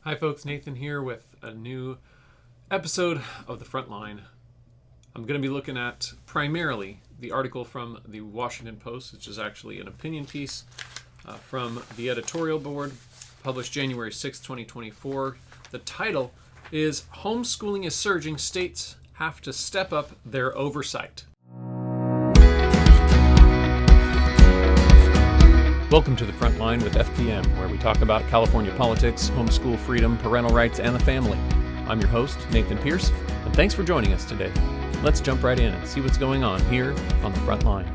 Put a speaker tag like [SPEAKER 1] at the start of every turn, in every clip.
[SPEAKER 1] Hi folks, Nathan here with a new episode of the Frontline. I'm going to be looking at primarily the article from the Washington Post, which is actually an opinion piece from the editorial board, published January 6, 2024. The title is "Homeschooling is Surging, States Have to Step Up Their Oversight." Welcome to the Frontline with FPM, where we talk about California politics, homeschool freedom, parental rights, and the family. I'm your host, Nathan Pierce, and thanks for joining us today. Let's jump right in and see what's going on here on the Frontline.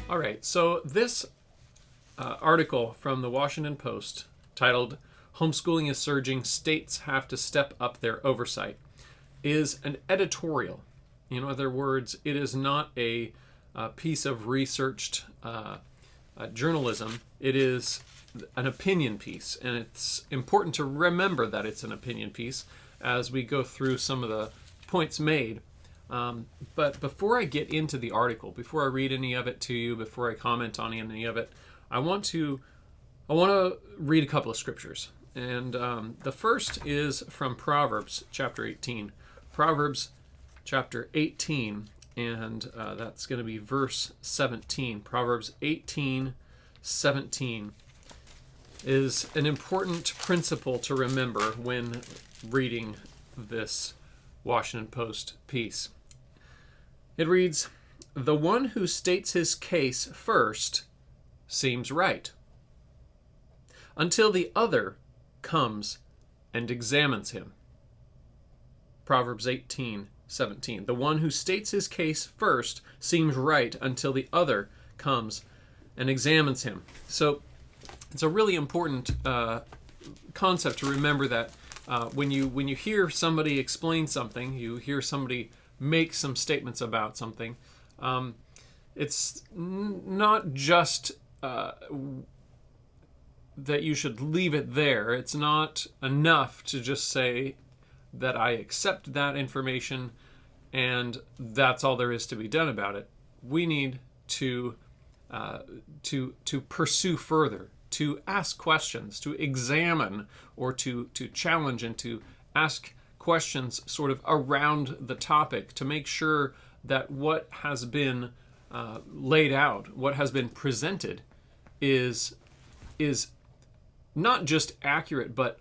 [SPEAKER 1] All right, so this article from the Washington Post titled "Homeschooling is Surging, States Have to Step Up Their Oversight" is an editorial. In other words, it is not a piece of researched journalism. It is an opinion piece, and it's important to remember that it's an opinion piece as we go through some of the points made. But before I get into the article, before I read any of it to you, before I comment on any of it, I want to read a couple of scriptures. And the first is from Proverbs chapter 18. Proverbs chapter 18, and that's going to be verse 17. Proverbs 18:17 is an important principle to remember when reading this Washington Post piece. It reads, "The one who states his case first seems right, until the other comes and examines him." Proverbs 18:17. The one who states his case first seems right until the other comes and examines him. So it's a really important concept to remember that when you hear somebody explain something, you hear somebody make some statements about something, it's not just that you should leave it there. It's not enough to just say that I accept that information and that's all there is to be done about it. We need to pursue further, to ask questions, to examine, or to challenge and to ask questions sort of around the topic to make sure that what has been laid out, what has been presented, is not just accurate, but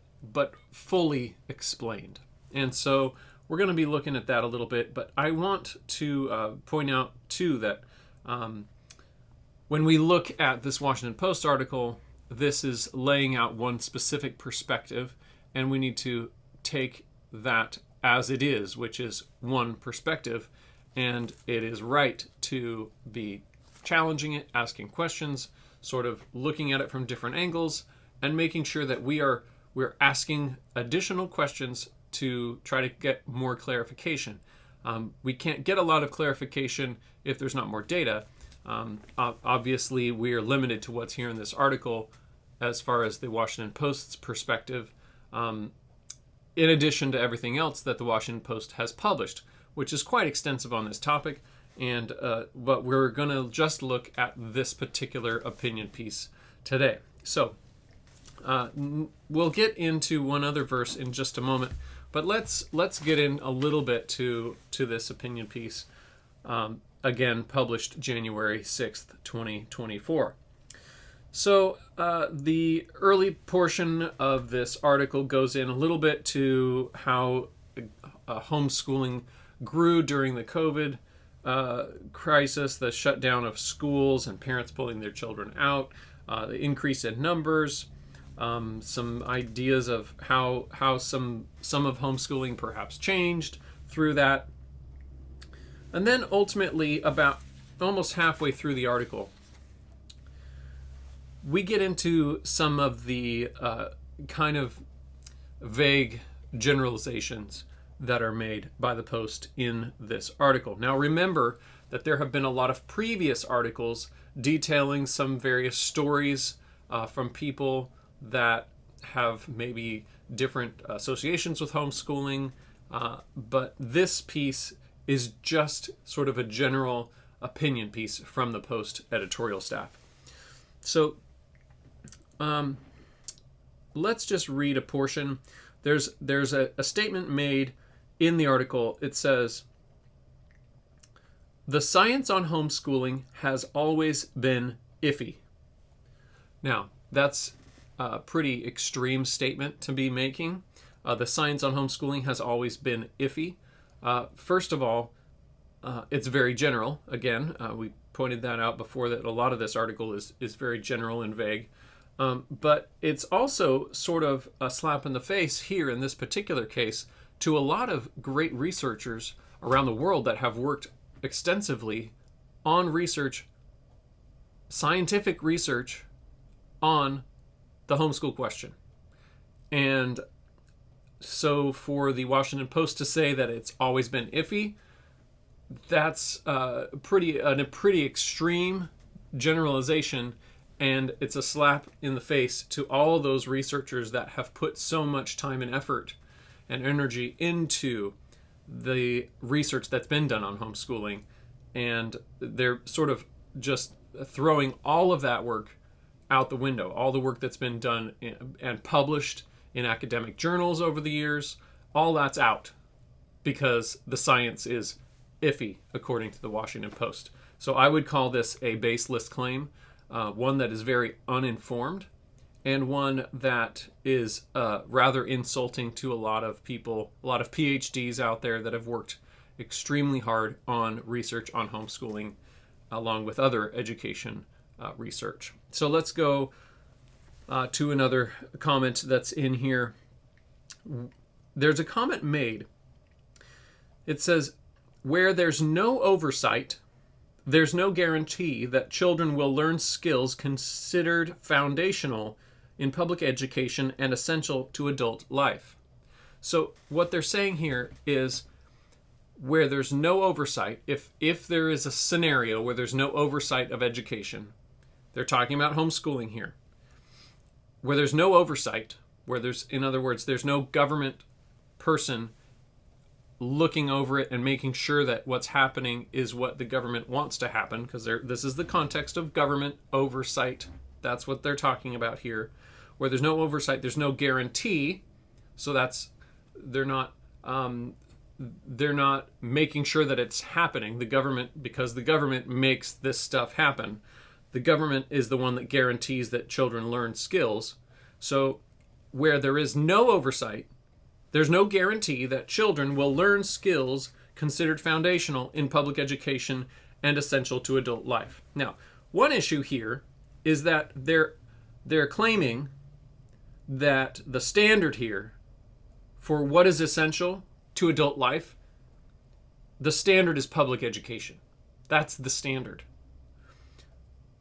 [SPEAKER 1] fully explained. And so we're going to be looking at that a little bit, but I want to point out, too, that when we look at this Washington Post article, this is laying out one specific perspective, and we need to take that as it is, which is one perspective, and it is right to be challenging it, asking questions, sort of looking at it from different angles, and making sure that we're asking additional questions to try to get more clarification. We can't get a lot of clarification if there's not more data. Obviously, we are limited to what's here in this article as far as the Washington Post's perspective, in addition to everything else that the Washington Post has published, which is quite extensive on this topic. And but we're going to just look at this particular opinion piece today. So we'll get into one other verse in just a moment, but let's get in a little bit to this opinion piece, again published January 6th, 2024. So the early portion of this article goes in a little bit to how homeschooling grew during the COVID crisis, the shutdown of schools and parents pulling their children out, the increase in numbers, some ideas of how some of homeschooling perhaps changed through that. And then ultimately, about almost halfway through the article, we get into some of the kind of vague generalizations that are made by the Post in this article. Now remember that there have been a lot of previous articles detailing some various stories from people that have maybe different associations with homeschooling, But this piece is just sort of a general opinion piece from the Post editorial staff. So let's just read a portion. There's a statement made in the article. It says, "The science on homeschooling has always been iffy." Now, that's a pretty extreme statement to be making. The science on homeschooling has always been iffy. First of all, it's very general. Again, we pointed that out before, that a lot of this article is very general and vague. But it's also sort of a slap in the face here in this particular case to a lot of great researchers around the world that have worked extensively on research, scientific research on the homeschool question. And so for the Washington Post to say that it's always been iffy, that's a pretty extreme generalization, and it's a slap in the face to all those researchers that have put so much time and effort and energy into the research that's been done on homeschooling, and they're sort of just throwing all of that work out the window. All the work that's been done and published in academic journals over the years, all that's out because the science is iffy, according to the Washington Post. So I would call this a baseless claim, one that is very uninformed, and one that is rather insulting to a lot of people, a lot of PhDs out there that have worked extremely hard on research on homeschooling, along with other education research. So let's go to another comment that's in here. There's a comment made. It says, "Where there's no oversight, there's no guarantee that children will learn skills considered foundational in public education and essential to adult life." So what they're saying here is, where there's no oversight, if there is a scenario where there's no oversight of education, they're talking about homeschooling here, where there's no oversight, where there's, in other words, there's no government person looking over it and making sure that what's happening is what the government wants to happen, because this is the context of government oversight. That's what they're talking about here. Where there's no oversight, there's no guarantee. So that's, they're not making sure that it's happening. The government, because the government makes this stuff happen. The government is the one that guarantees that children learn skills. So where there is no oversight, there's no guarantee that children will learn skills considered foundational in public education and essential to adult life. Now, one issue here is that they're claiming that the standard here for what is essential to adult life, the standard is public education. That's the standard.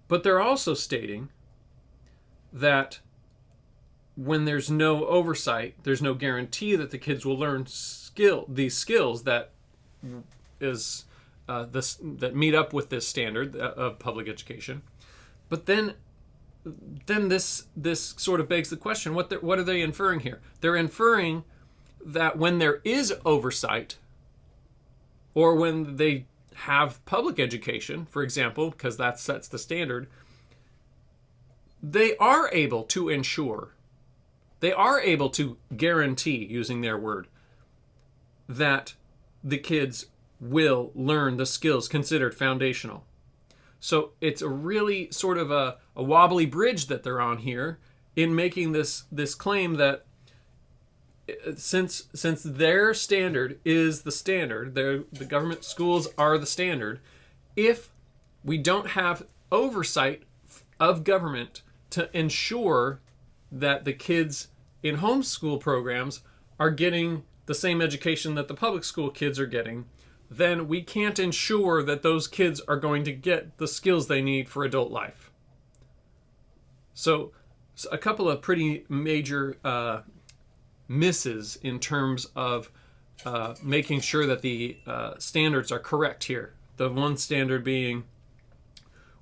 [SPEAKER 1] But they're also stating that when there's no oversight, there's no guarantee that the kids will learn these skills that is that meet up with this standard of public education. But then this sort of begs the question: what are they inferring here? They're inferring that when there is oversight, or when they have public education, for example, because that sets the standard, they are able to ensure, they are able to guarantee, using their word, that the kids will learn the skills considered foundational. So it's a really sort of a wobbly bridge that they're on here in making this claim that since their standard is the standard, the government schools are the standard, if we don't have oversight of government to ensure that the kids in homeschool programs are getting the same education that the public school kids are getting, then we can't ensure that those kids are going to get the skills they need for adult life. So a couple of pretty major misses in terms of making sure that the standards are correct here. The one standard being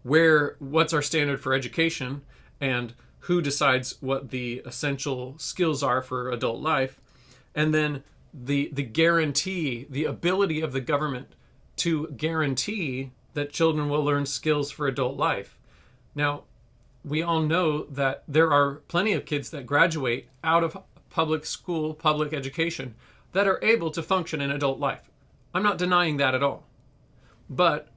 [SPEAKER 1] what's our standard for education, and who decides what the essential skills are for adult life, and then the guarantee, the ability of the government to guarantee that children will learn skills for adult life. Now, we all know that there are plenty of kids that graduate out of public school, public education, that are able to function in adult life. I'm not denying that at all. But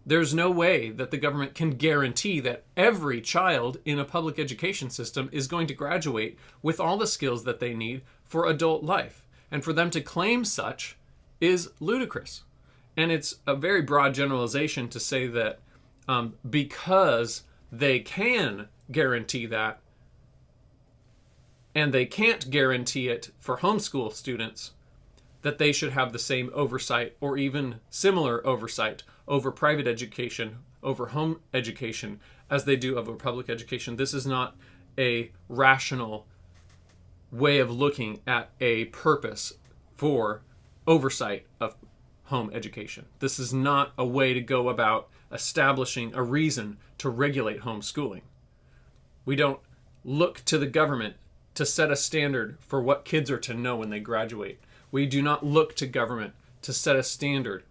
[SPEAKER 1] there's no way that the government can guarantee that every child in a public education system is going to graduate with all the skills that they need for adult life. And for them to claim such is ludicrous. And it's a very broad generalization to say that because they can guarantee that, and they can't guarantee it for homeschool students, that they should have the same oversight or even similar oversight over private education, over home education, as they do over public education. This is not a rational way of looking at a purpose for oversight of home education. This is not a way to go about establishing a reason to regulate homeschooling. We don't look to the government to set a standard for what kids are to know when they graduate. We do not look to government to set a standard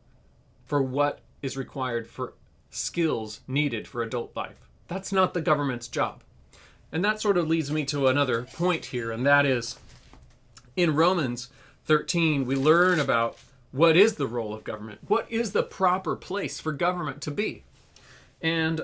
[SPEAKER 1] for what is required for skills needed for adult life. That's not the government's job. And that sort of leads me to another point here, and that is in Romans 13, we learn about what is the role of government? What is the proper place for government to be? And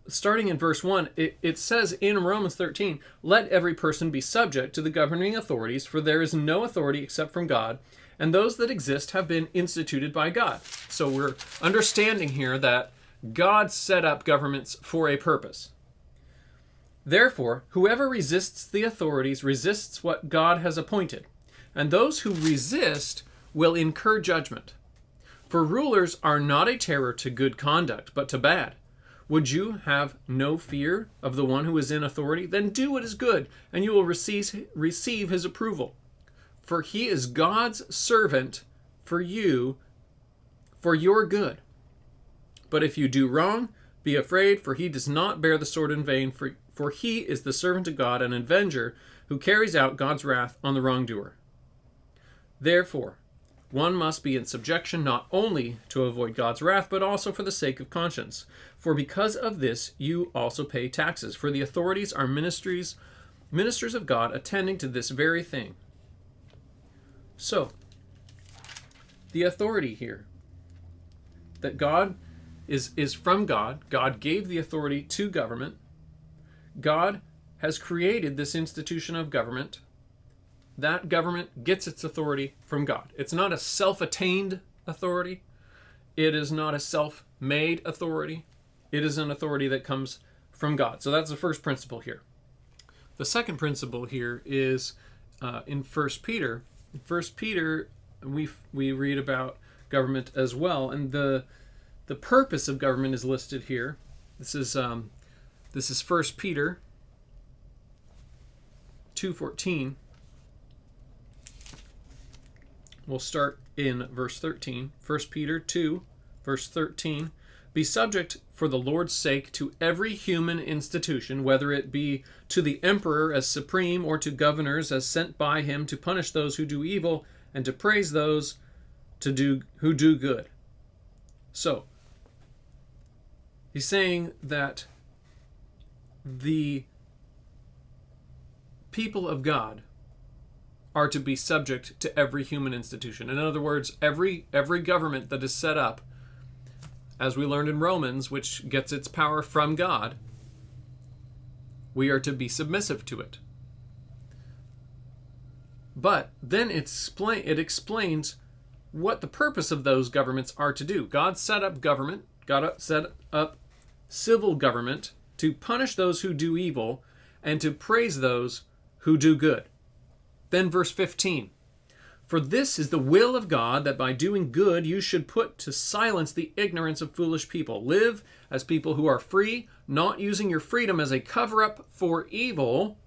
[SPEAKER 1] starting in verse 1, it says in Romans 13, "Let every person be subject to the governing authorities, for there is no authority except from God, and those that exist have been instituted by God." So we're understanding here that God set up governments for a purpose. "Therefore, whoever resists the authorities resists what God has appointed, and those who resist will incur judgment. For rulers are not a terror to good conduct, but to bad. Would you have no fear of the one who is in authority? Then do what is good, and you will receive his approval. For he is God's servant for you, for your good. But if you do wrong, be afraid, for he does not bear the sword in vain, for he is the servant of God, an avenger who carries out God's wrath on the wrongdoer. Therefore, one must be in subjection not only to avoid God's wrath, but also for the sake of conscience. For because of this you also pay taxes, for the authorities are ministers of God, attending to this very thing." So, the authority here, that God is from God. God gave the authority to government. God has created this institution of government. That government gets its authority from God. It's not a self-attained authority. It is not a self-made authority. It is an authority that comes from God. So that's the first principle here. The second principle here is in 1 Peter. In 1 Peter, we read about government as well, and the purpose of government is listed here. This is 1 Peter 2:14. We'll start in verse 13. 1 Peter 2, verse 13. "Be subject for the Lord's sake to every human institution, whether it be to the emperor as supreme or to governors as sent by him to punish those who do evil and to praise those who do good." So, he's saying that the people of God are to be subject to every human institution. In other words, every government that is set up, as we learned in Romans, which gets its power from God, we are to be submissive to it. But then it explains what the purpose of those governments are to do. God set up government, God set up civil government to punish those who do evil and to praise those who do good. Then verse 15, "For this is the will of God, that by doing good you should put to silence the ignorance of foolish people. Live as people who are free, not using your freedom as a cover-up for evil,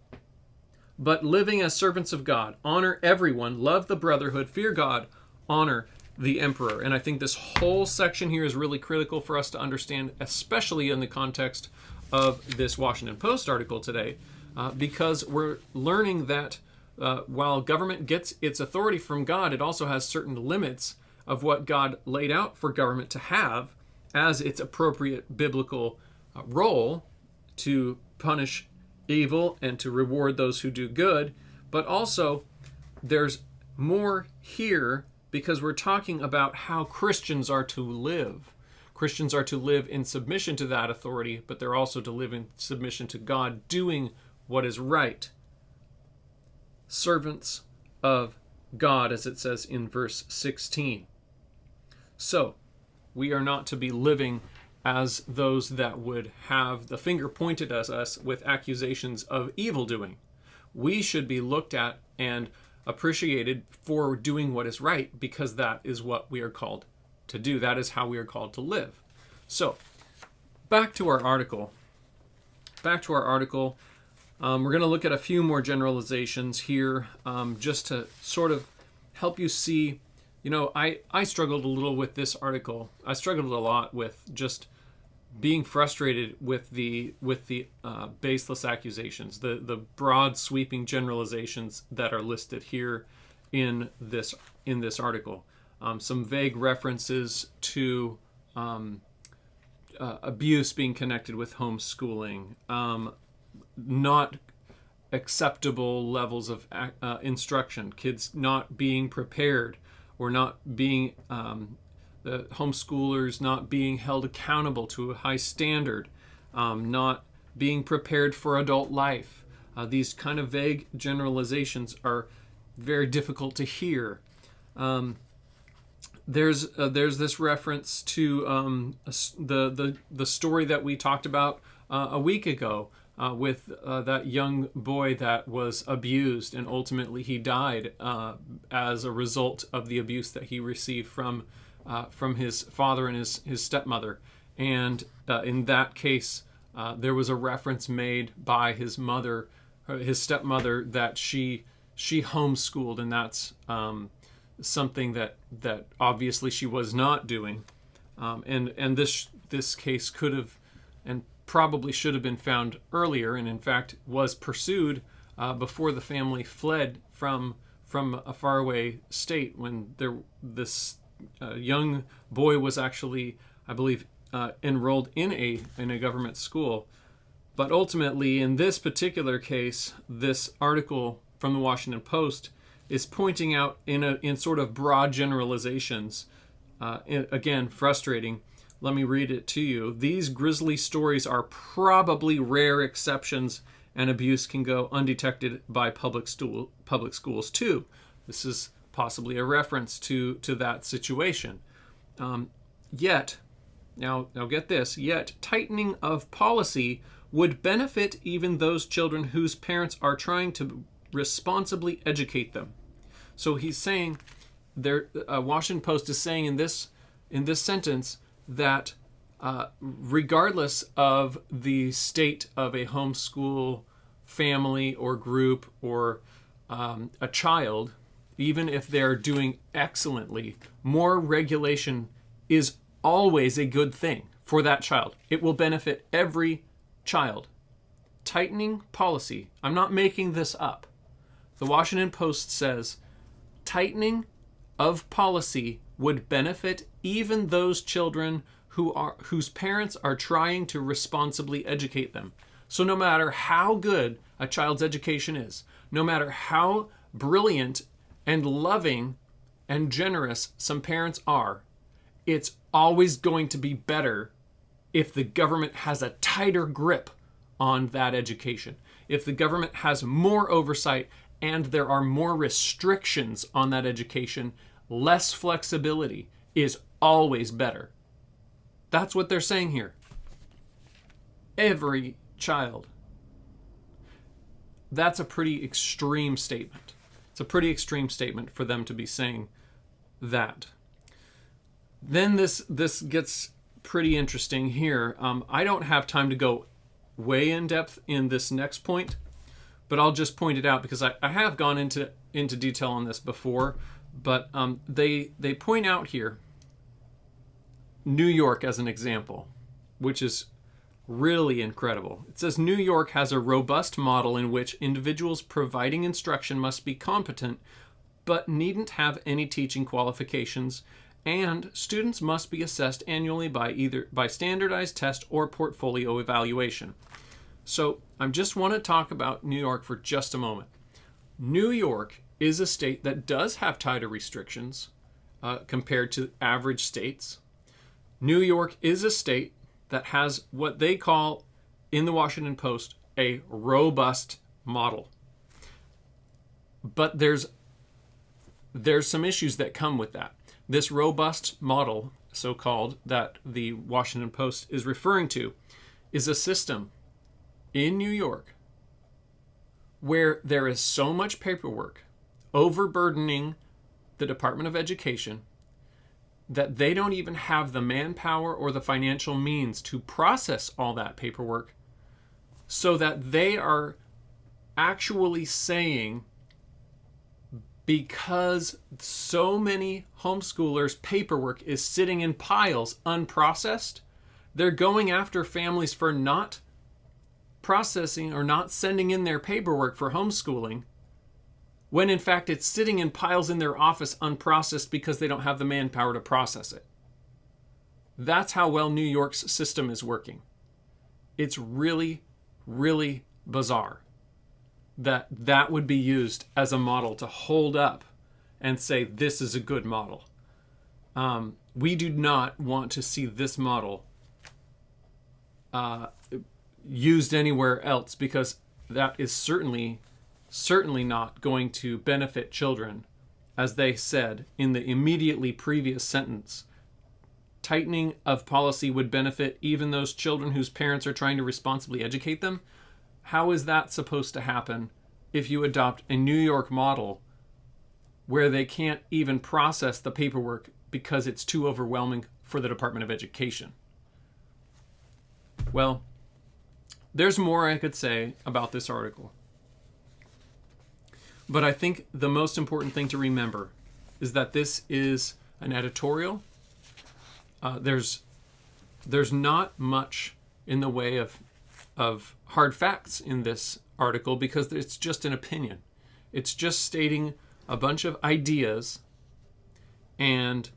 [SPEAKER 1] but living as servants of God. Honor everyone, love the brotherhood, fear God, honor the emperor." And I think this whole section here is really critical for us to understand, especially in the context of this Washington Post article today, because we're learning that while government gets its authority from God, it also has certain limits of what God laid out for government to have as its appropriate biblical role to punish evil and to reward those who do good. But also, there's more here because we're talking about how Christians are to live. Christians are to live in submission to that authority, but they're also to live in submission to God, doing what is right. Servants of God, as it says in verse 16. So, we are not to be living as those that would have the finger pointed at us with accusations of evil doing. We should be looked at and appreciated for doing what is right, because that is what we are called to do. That is how we are called to live. So, back to our article. We're going to look at a few more generalizations here, just to sort of help you see. I struggled a little with this article. I struggled a lot with just being frustrated with the baseless accusations, the broad sweeping generalizations that are listed here in this article. Some vague references to abuse being connected with homeschooling, not acceptable levels of instruction, kids not being prepared, or not being the homeschoolers not being held accountable to a high standard, not being prepared for adult life. These kind of vague generalizations are very difficult to hear. There's this reference to the story that we talked about a week ago with that young boy that was abused, and ultimately he died as a result of the abuse that he received from his father and his stepmother. And in that case, there was a reference made by his stepmother, that she homeschooled, and that's something that obviously she was not doing. And this case could have and probably should have been found earlier, and in fact was pursued before the family fled from a faraway state, when this young boy was actually, I believe, enrolled in a government school. But ultimately, in this particular case, this article from the Washington Post is pointing out in sort of broad generalizations, again, frustrating. Let me read it to you. These grisly stories are probably rare exceptions, and abuse can go undetected by public schools too. This is possibly a reference to that situation. Yet, now get this, yet tightening of policy would benefit even those children whose parents are trying to responsibly educate them. So he's saying, Washington Post is saying in this sentence that regardless of the state of a homeschool family or group or a child, even if they're doing excellently, more regulation is always a good thing for that child. It will benefit every child. Tightening policy. I'm not making this up. The Washington Post says tightening of policy would benefit even those children whose parents are trying to responsibly educate them. So no matter how good a child's education is, no matter how brilliant and loving and generous some parents are, it's always going to be better if the government has a tighter grip on that education. If the government has more oversight and there are more restrictions on that education, less flexibility is always better. That's what they're saying here. Every child. That's a pretty extreme statement. It's a pretty extreme statement for them to be saying that. Then this gets pretty interesting here. I don't have time to go way in depth in this next point, but I'll just point it out because I have gone into detail on this before. But they point out here New York as an example, which is really incredible. It says New York has a robust model in which individuals providing instruction must be competent but needn't have any teaching qualifications, and students must be assessed annually by either by standardized test or portfolio evaluation. So I just want to talk about New York for just a moment. New York is a state that does have tighter restrictions compared to average states. New York is a state that has what they call in the Washington Post a robust model. But there's some issues that come with that. This robust model, so-called, that the Washington Post is referring to, is a system in New York where there is so much paperwork overburdening the Department of Education that they don't even have the manpower or the financial means to process all that paperwork, so that they are actually saying, because so many homeschoolers' paperwork is sitting in piles unprocessed, they're going after families for not processing or not sending in their paperwork for homeschooling, when in fact it's sitting in piles in their office unprocessed because they don't have the manpower to process it. That's how well New York's system is working. It's really, really bizarre that that would be used as a model to hold up and say this is a good model. We do not want to see this model used anywhere else, because that is certainly not going to benefit children. As they said in the immediately previous sentence, tightening of policy would benefit even those children whose parents are trying to responsibly educate them. How is that supposed to happen if you adopt a New York model where they can't even process the paperwork because it's too overwhelming for the Department of Education? Well, there's more I could say about this article. But I think the most important thing to remember is that this is an editorial. There's not much in the way of hard facts in this article, because it's just an opinion. It's just stating a bunch of ideas and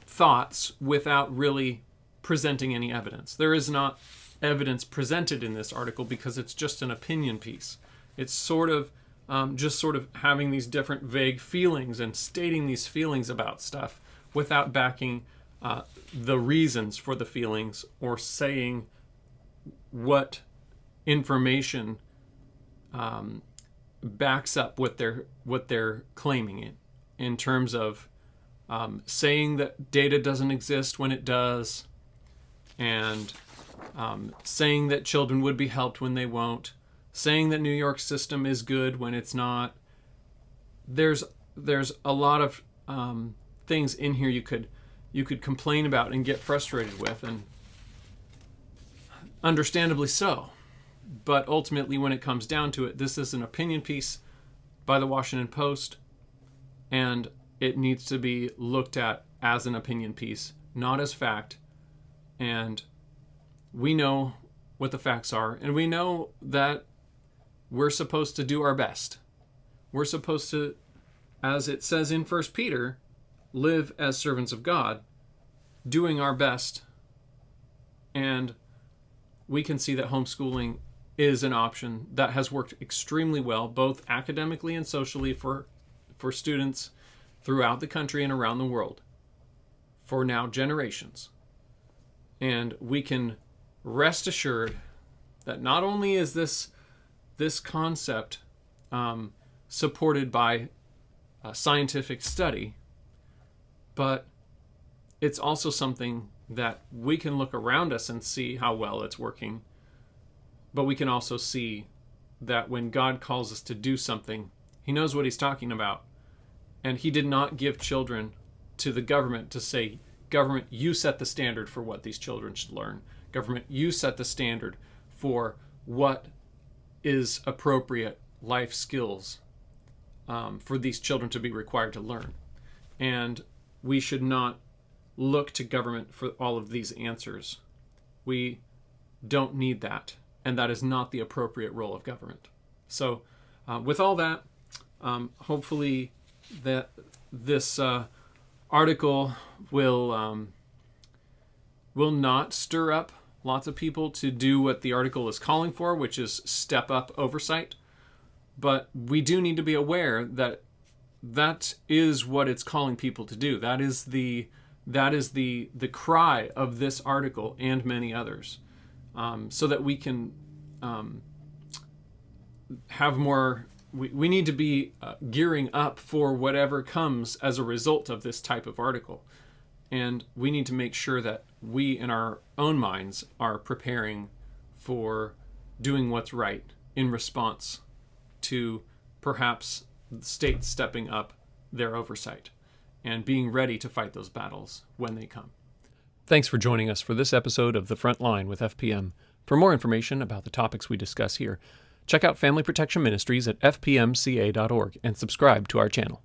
[SPEAKER 1] thoughts without really presenting any evidence. There is not evidence presented in this article because it's just an opinion piece. It's just sort of having these different vague feelings and stating these feelings about stuff without backing the reasons for the feelings or saying what information backs up what they're claiming in terms of saying that data doesn't exist when it does, and saying that children would be helped when they won't, saying that New York's system is good when it's not. There's a lot of things in here you could complain about and get frustrated with, and understandably so. But ultimately, when it comes down to it, this is an opinion piece by the Washington Post, and it needs to be looked at as an opinion piece, not as fact. And we know what the facts are, and we know that we're supposed to do our best. We're supposed to, as it says in 1 Peter, live as servants of God, doing our best. And we can see that homeschooling is an option that has worked extremely well, both academically and socially, for students throughout the country and around the world for now generations. And we can rest assured that not only is this concept supported by scientific study, but it's also something that we can look around us and see how well it's working. But we can also see that when God calls us to do something, He knows what He's talking about. And He did not give children to the government to say, government, you set the standard for what these children should learn. Government, you set the standard for what is appropriate life skills for these children to be required to learn. And we should not look to government for all of these answers. We don't need that, and that is not the appropriate role of government. So with all that, hopefully that this article will not stir up lots of people to do what the article is calling for, which is step up oversight. But we do need to be aware that that is what it's calling people to do. That is the cry of this article and many others, so that we can have more. We need to be gearing up for whatever comes as a result of this type of article. And we need to make sure that we, in our own minds, are preparing for doing what's right in response to perhaps the state stepping up their oversight and being ready to fight those battles when they come. Thanks for joining us for this episode of The Frontline with FPM. For more information about the topics we discuss here, check out Family Protection Ministries at fpmca.org and subscribe to our channel.